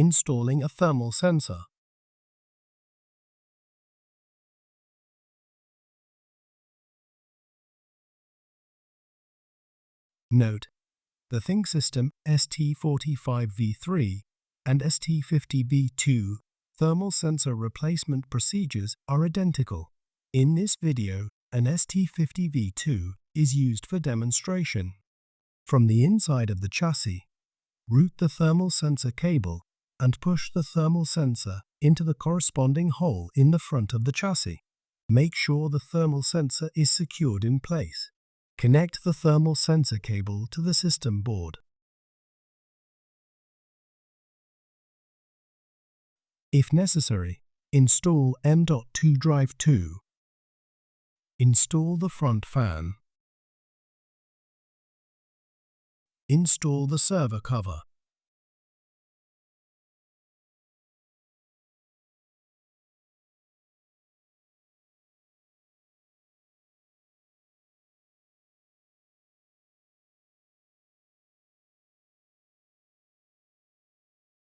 Installing a thermal sensor. Note: the ThinkSystem ST45 V3 and ST50 V2 thermal sensor replacement procedures are identical. In this video, an ST50 V2 is used for demonstration. From the inside of the chassis, route the thermal sensor cable and push the thermal sensor into the corresponding hole in the front of the chassis. Make sure the thermal sensor is secured in place. Connect the thermal sensor cable to the system board. If necessary, install M.2 drive 2. Install the front fan. Install the server cover.